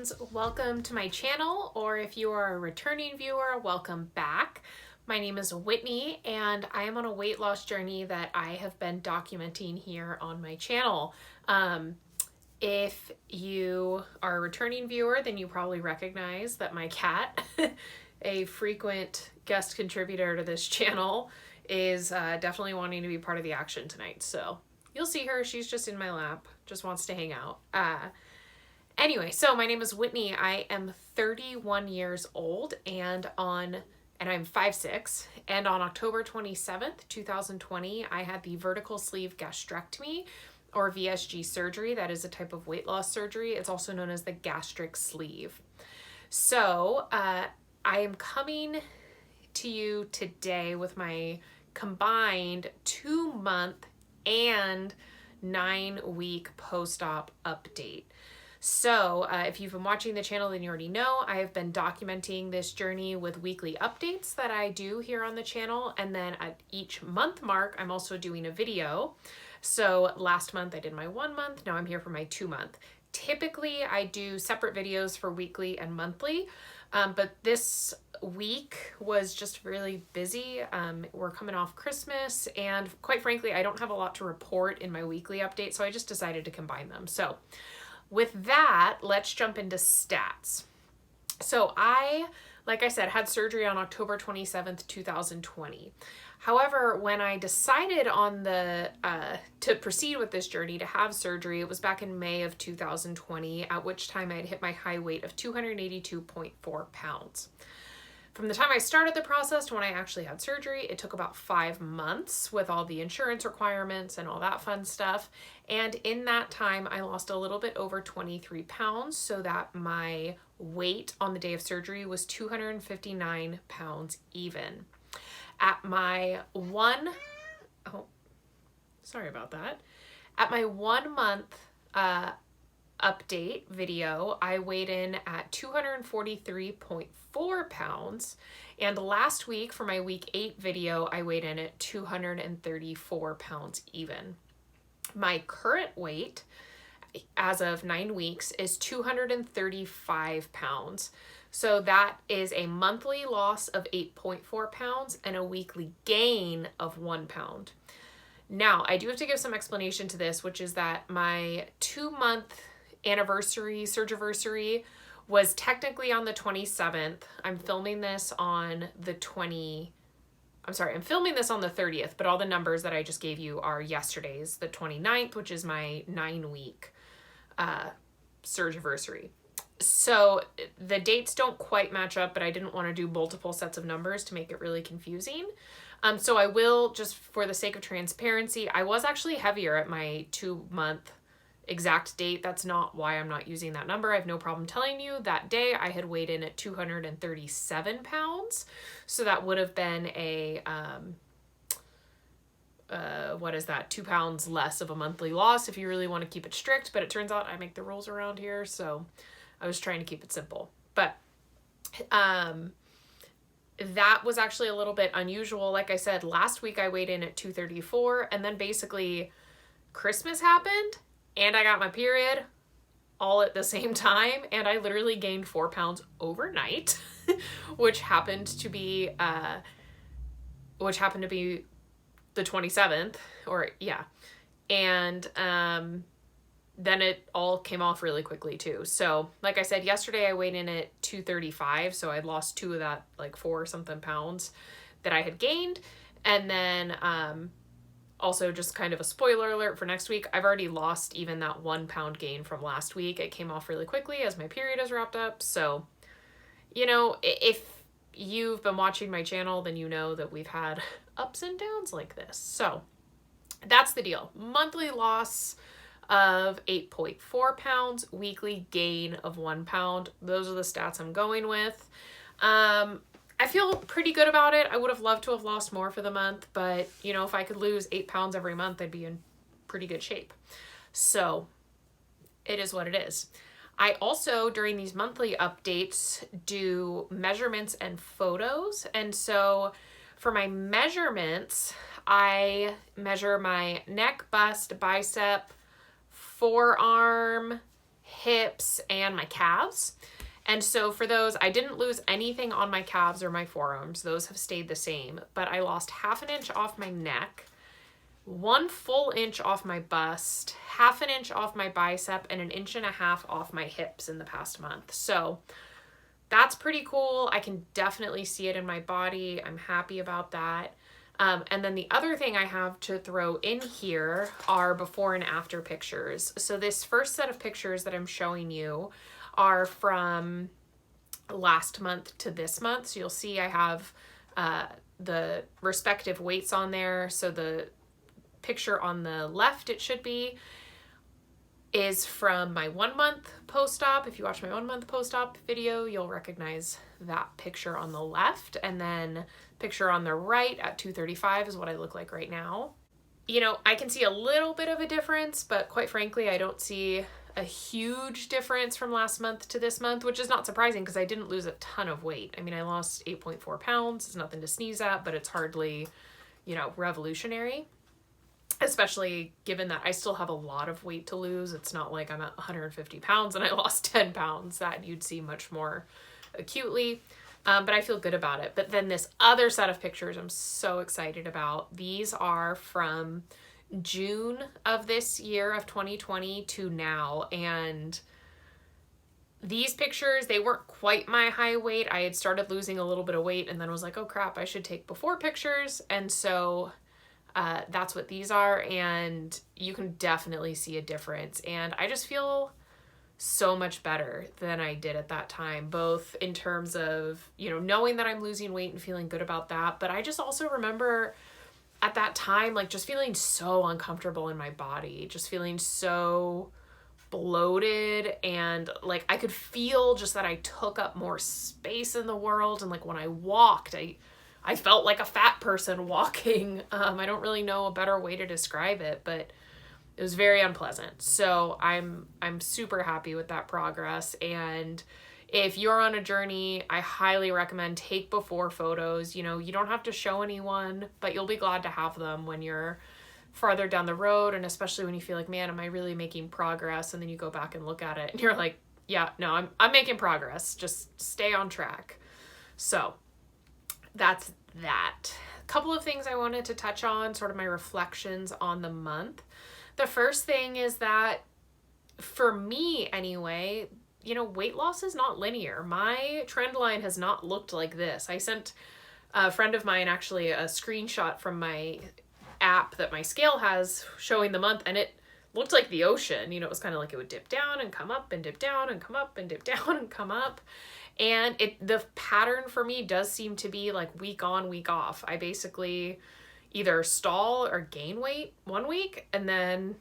friends, welcome to my channel, or if you are a returning viewer, welcome back. My name is Whitney and I am on a weight loss journey that I have been documenting here on my channel. If you are a returning viewer, then you probably recognize that my cat, a frequent guest contributor to this channel, is definitely wanting to be part of the action tonight. So you'll see her, she's just in my lap, just wants to hang out. Anyway, so my name is Whitney. I am 31 years old and I'm 5'6", and on October 27th, 2020, I had the vertical sleeve gastrectomy, or VSG surgery. That is a type of weight loss surgery. It's also known as the gastric sleeve. So I am coming to you today with my combined 2-month and 9-week post-op update. So if you've been watching the channel, then you already know I have been documenting this journey with weekly updates that I do here on the channel. And then at each month mark, I'm also doing a video. So last month I did my 1 month, now I'm here for my 2 month. Typically I do separate videos for weekly and monthly, but this week was just really busy. We're coming off Christmas and quite frankly, I don't have a lot to report in my weekly update, so I just decided to combine them. So with that, let's jump into stats. So like I said, had surgery on October 27th, 2020. However, when I decided on to proceed with this journey, to have surgery, it was back in May of 2020, at which time I had hit my high weight of 282.4 pounds. From the time I started the process to when I actually had surgery, it took about 5 months with all the insurance requirements and all that fun stuff. And in that time, I lost a little bit over 23 pounds, so that my weight on the day of surgery was 259 pounds even. At my sorry about that. At my 1 month update video, I weighed in at 243.4 pounds, and last week for my week 8 video, I weighed in at 234 pounds even. My current weight as of 9 weeks is 235 pounds. So that is a monthly loss of 8.4 pounds and a weekly gain of 1 pound. Now, I do have to give some explanation to this, which is that my 2-month anniversary, surgiversary, was technically on the 27th. I'm filming this on the 30th, but all the numbers that I just gave you are yesterday's, the 29th, which is my 9-week surgiversary. So the dates don't quite match up, but I didn't want to do multiple sets of numbers to make it really confusing. So I will, just for the sake of transparency, I was actually heavier at my 2-month exact date. That's not why I'm not using that number. I have no problem telling you that day I had weighed in at 237 pounds. So that would have been a, 2 pounds less of a monthly loss if you really want to keep it strict, but it turns out I make the rules around here. So I was trying to keep it simple, but, that was actually a little bit unusual. Like I said, last week I weighed in at 234, and then basically Christmas happened and I got my period all at the same time, and I literally gained 4 pounds overnight, which happened to be the 27th, or yeah. And, then it all came off really quickly too. So like I said, yesterday I weighed in at 235. So I'd lost 2 of that, like 4 something pounds that I had gained. And then, also just kind of a spoiler alert for next week, I've already lost even that 1 pound gain from last week. It came off really quickly as my period is wrapped up. So, you know, if you've been watching my channel, then you know that we've had ups and downs like this. So that's the deal. Monthly loss of 8.4 pounds, weekly gain of 1 pound. Those are the stats I'm going with. I feel pretty good about it. I would have loved to have lost more for the month, but you know, if I could lose 8 pounds every month, I'd be in pretty good shape. So it is what it is. I also, during these monthly updates, do measurements and photos. And so for my measurements, I measure my neck, bust, bicep, forearm, hips, and my calves. And so for those, I didn't lose anything on my calves or my forearms. Those have stayed the same, but I lost 1/2 inch off my neck, 1 full inch off my bust, 1/2 inch off my bicep, and 1.5 inches off my hips in the past month. So that's pretty cool. I can definitely see it in my body. I'm happy about that. And then the other thing I have to throw in here are before and after pictures. So this first set of pictures that I'm showing you are from last month to this month. So you'll see I have the respective weights on there. So the picture on the left, it should be, is from my 1 month post-op. If you watch my 1 month post-op video, you'll recognize that picture on the left. And then picture on the right at 235 is what I look like right now. You know, I can see a little bit of a difference, but quite frankly, I don't see a huge difference from last month to this month, which is not surprising because I didn't lose a ton of weight. I mean, I lost 8.4 pounds. It's nothing to sneeze at, but it's hardly, you know, revolutionary, especially given that I still have a lot of weight to lose. It's not like I'm at 150 pounds and I lost 10 pounds. That you'd see much more acutely. But I feel good about it. But then this other set of pictures I'm so excited about. These are from June of this year of 2020 to now. And these pictures, they weren't quite my high weight. I had started losing a little bit of weight and then was like, oh crap, I should take before pictures. And so that's what these are. And you can definitely see a difference. And I just feel so much better than I did at that time, both in terms of, you know, knowing that I'm losing weight and feeling good about that. But I just also remember at that time, like just feeling so uncomfortable in my body, just feeling so bloated, and like I could feel just that I took up more space in the world. And like when I walked, I felt like a fat person walking. I don't really know a better way to describe it, but it was very unpleasant. So I'm super happy with that progress. And if you're on a journey, I highly recommend take before photos. You know, you don't have to show anyone, but you'll be glad to have them when you're farther down the road. And especially when you feel like, man, am I really making progress? And then you go back and look at it and you're like, yeah, no, I'm making progress. Just stay on track. So that's that. A couple of things I wanted to touch on, sort of my reflections on the month. The first thing is that for me anyway, you know, weight loss is not linear. My trend line has not looked like this. I sent a friend of mine actually a screenshot from my app that my scale has showing the month, and it looked like the ocean. You know, it was kind of like it would dip down and come up and dip down and come up and dip down and come up. And the pattern for me does seem to be like week on, week off. I basically either stall or gain weight 1 week and then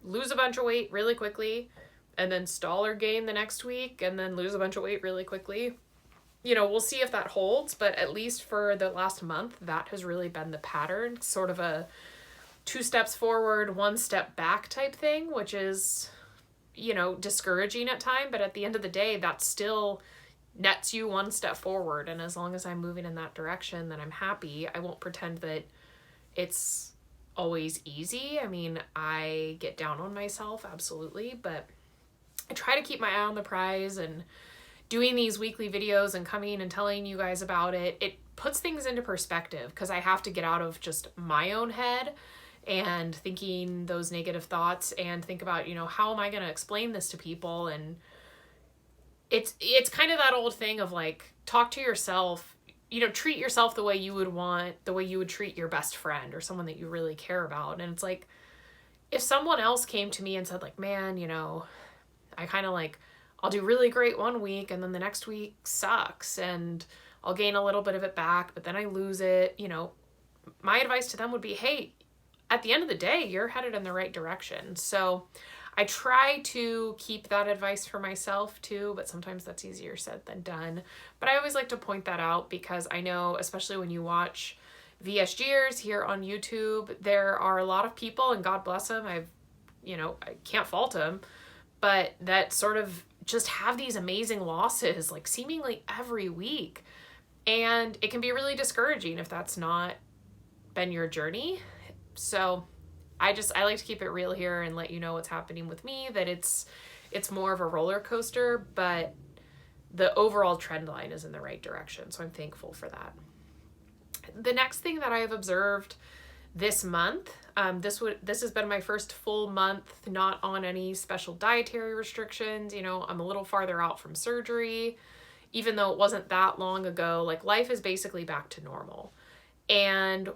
lose a bunch of weight really quickly, and then stall or gain the next week and then lose a bunch of weight really quickly. You know, we'll see if that holds, but at least for the last month, that has really been the pattern, sort of a 2 steps forward, 1 step back type thing, which is, you know, discouraging at times, but at the end of the day, that still nets you 1 step forward. And as long as I'm moving in that direction, then I'm happy. I won't pretend that it's always easy. I mean, I get down on myself, absolutely, but I try to keep my eye on the prize, and doing these weekly videos and coming and telling you guys about it, it puts things into perspective because I have to get out of just my own head and thinking those negative thoughts and think about, you know, how am I going to explain this to people? And it's kind of that old thing of like, talk to yourself, you know, treat yourself the way you would treat your best friend or someone that you really care about. And it's like, if someone else came to me and said like, man, you know, I kind of like, I'll do really great 1 week and then the next week sucks and I'll gain a little bit of it back, but then I lose it. You know, my advice to them would be, hey, at the end of the day, you're headed in the right direction. So I try to keep that advice for myself too, but sometimes that's easier said than done. But I always like to point that out because I know, especially when you watch VSGers here on YouTube, there are a lot of people, and God bless them, I can't fault them, but that sort of just have these amazing losses like seemingly every week. And it can be really discouraging if that's not been your journey. So I like to keep it real here and let you know what's happening with me, that it's it's more of a roller coaster, but the overall trend line is in the right direction. So I'm thankful for that. The next thing that I have observed this month, this has been my first full month not on any special dietary restrictions. You know, I'm a little farther out from surgery, even though it wasn't that long ago. Like, life is basically back to normal. And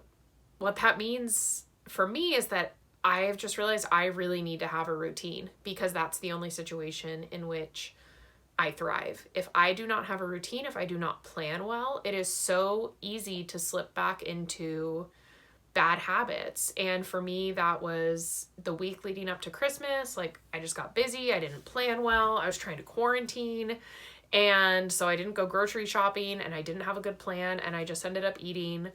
what that means for me is that I've just realized I really need to have a routine, because that's the only situation in which I thrive. If I do not have a routine, if I do not plan well, it is so easy to slip back into bad habits. And for me, that was the week leading up to Christmas. Like, I just got busy. I didn't plan well. I was trying to quarantine. And so I didn't go grocery shopping, and I didn't have a good plan. And I just ended up eating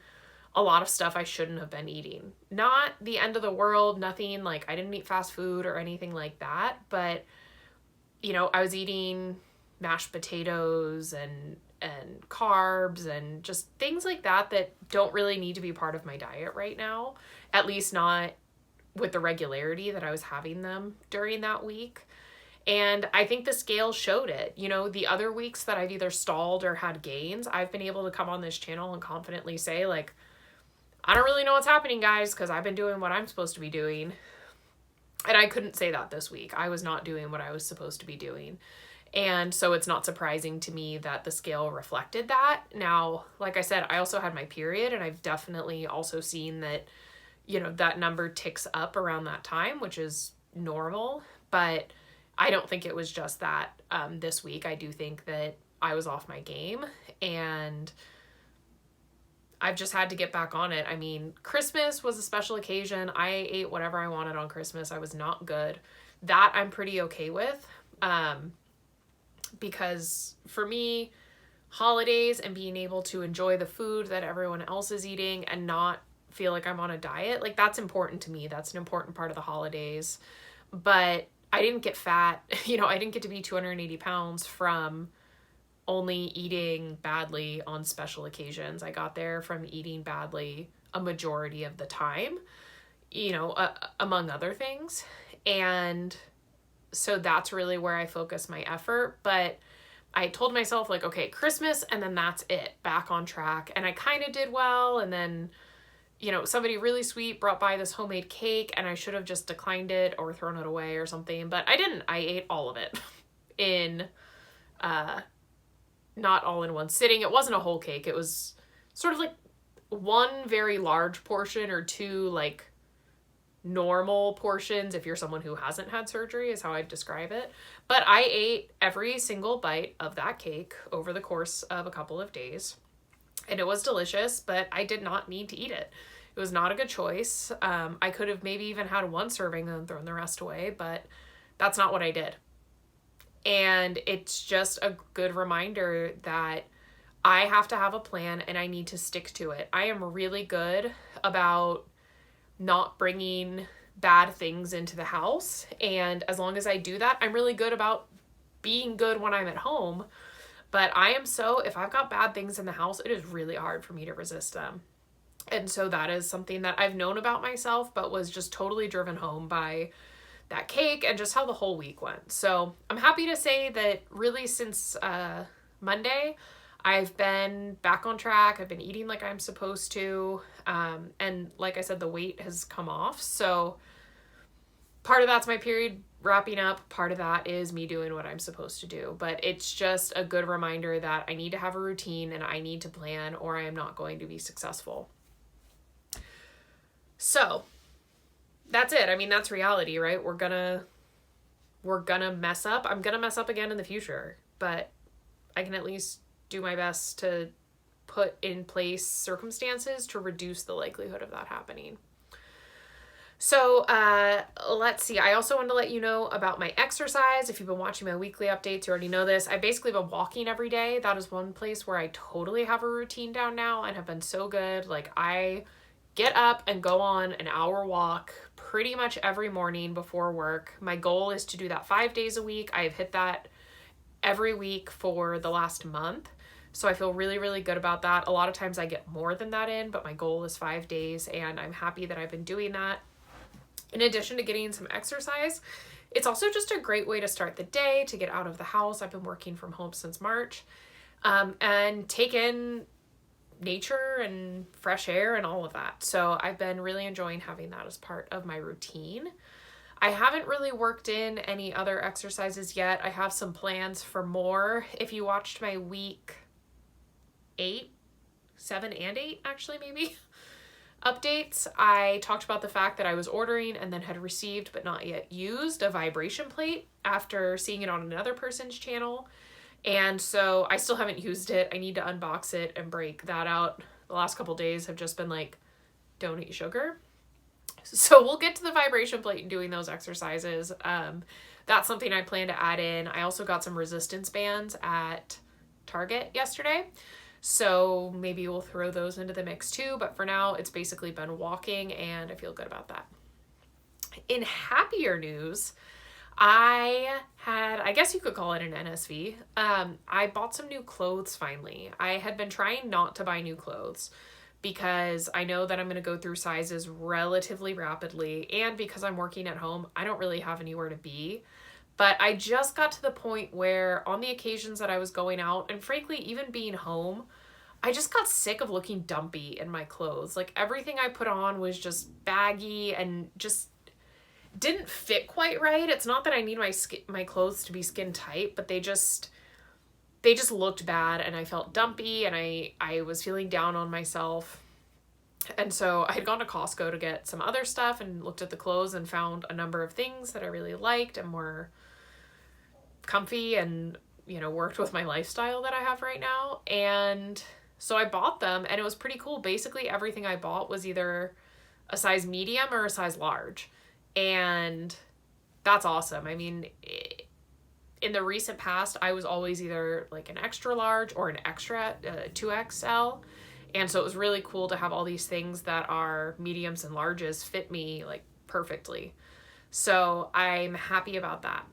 a lot of stuff I shouldn't have been eating. Not the end of the world, nothing like, I didn't eat fast food or anything like that. But, you know, I was eating mashed potatoes and carbs and just things like that that don't really need to be part of my diet right now, at least not with the regularity that I was having them during that week. And I think the scale showed it. You know, the other weeks that I've either stalled or had gains, I've been able to come on this channel and confidently say, like, I don't really know what's happening, guys, because I've been doing what I'm supposed to be doing. And I couldn't say that this week. I was not doing what I was supposed to be doing. And so it's not surprising to me that the scale reflected that. Now, like I said, I also had my period, and I've definitely also seen that, you know, that number ticks up around that time, which is normal. But I don't think it was just that this week. I do think that I was off my game, and I've just had to get back on it. I mean, Christmas was a special occasion. I ate whatever I wanted on Christmas. I was not good. That I'm pretty okay with. Because for me, holidays and being able to enjoy the food that everyone else is eating and not feel like I'm on a diet, like, that's important to me. That's an important part of the holidays. But I didn't get fat. You know, I didn't get to be 280 pounds from only eating badly on special occasions. I got there from eating badly a majority of the time, you know, among other things. And so that's really where I focus my effort. But I told myself, like, okay, Christmas, and then that's it, back on track. And I kind of did well. And then, you know, somebody really sweet brought by this homemade cake, and I should have just declined it or thrown it away or something. But I didn't. I ate all of it in, not all in one sitting. It wasn't a whole cake. It was sort of like one very large portion or two, like, normal portions if you're someone who hasn't had surgery, is how I'd describe it. But I ate every single bite of that cake over the course of a couple of days, and it was delicious, but I did not need to eat it. It was not a good choice. I could have maybe even had one serving and thrown the rest away, but that's not what I did. And it's just a good reminder that I have to have a plan and I need to stick to it. I am really good about not bringing bad things into the house. And as long as I do that, I'm really good about being good when I'm at home. But if I've got bad things in the house, it is really hard for me to resist them. And so that is something that I've known about myself, but was just totally driven home by that cake and just how the whole week went. So I'm happy to say that really since Monday, I've been back on track. I've been eating like I'm supposed to. And like I said, the weight has come off. So part of that's my period wrapping up. Part of that is me doing what I'm supposed to do. But it's just a good reminder that I need to have a routine and I need to plan, or I am not going to be successful. So that's it. I mean, that's reality, right? We're gonna mess up. I'm gonna mess up again in the future, but I can at least do my best to put in place circumstances to reduce the likelihood of that happening. So let's see. I also wanted to let you know about my exercise. If you've been watching my weekly updates, you already know this. I've basically been walking every day. That is one place where I totally have a routine down now and have been so good. Like, I get up and go on an hour walk pretty much every morning before work. My goal is to do that 5 days a week. I've hit that every week for the last month. So I feel really, really good about that. A lot of times I get more than that in, but my goal is 5 days, and I'm happy that I've been doing that. In addition to getting some exercise, It's also just a great way to start the day, to get out of the house. I've been working from home since March, and take in nature and fresh air and all of that. So I've been really enjoying having that as part of my routine. I haven't really worked in any other exercises yet. I have some plans for more. If you watched my week 8, 7 and 8, actually, maybe, updates, I talked about the fact that I was ordering and then had received but not yet used a vibration plate after seeing it on another person's channel. And so I still haven't used it. I need to unbox it and break that out. The last couple days have just been like, don't eat sugar. So we'll get to the vibration plate and doing those exercises. That's something I plan to add in. I also got some resistance bands at Target yesterday, so maybe we'll throw those into the mix too. But for now, it's basically been walking, and I feel good about that. In happier news, I guess you could call it an NSV. I bought some new clothes finally. I had been trying not to buy new clothes because I know that I'm going to go through sizes relatively rapidly, and because I'm working at home, I don't really have anywhere to be. But I just got to the point where on the occasions that I was going out, and frankly, even being home, I just got sick of looking dumpy in my clothes. Like, everything I put on was just baggy and just didn't fit quite right. It's not that I need my clothes to be skin tight, but they just looked bad, and I felt dumpy, and I was feeling down on myself. And so I had gone to Costco to get some other stuff and looked at the clothes and found a number of things that I really liked and were comfy and, worked with my lifestyle that I have right now. And so I bought them, and it was pretty cool. Basically, everything I bought was either a size medium or a size large. And that's awesome. I mean, in the recent past, I was always either like an extra large or an extra 2XL. And so it was really cool to have all these things that are mediums and larges fit me like perfectly. So I'm happy about that.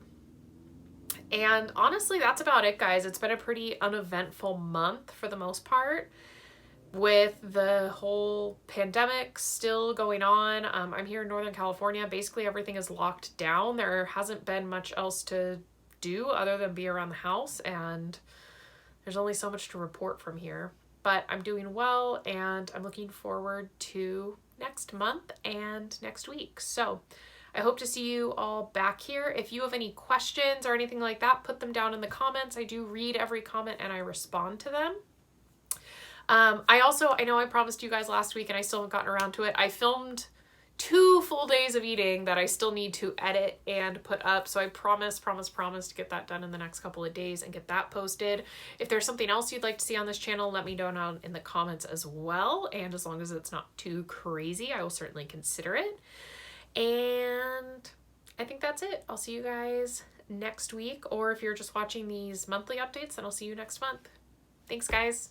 And honestly, that's about it, guys. It's been a pretty uneventful month for the most part, with the whole pandemic still going on. I'm here in Northern California. Basically, everything is locked down. There hasn't been much else to do other than be around the house, and there's only so much to report from here. But I'm doing well, and I'm looking forward to next month and next week. So I hope to see you all back here. If you have any questions or anything like that, put them down in the comments. I do read every comment and I respond to them. I know I promised you guys last week and I still haven't gotten around to it. I filmed 2 full days of eating that I still need to edit and put up. So I promise to get that done in the next couple of days and get that posted. If there's something else you'd like to see on this channel, let me know down in the comments as well. And as long as it's not too crazy, I will certainly consider it. And I think that's it. I'll see you guys next week. Or if you're just watching these monthly updates, then I'll see you next month. Thanks, guys.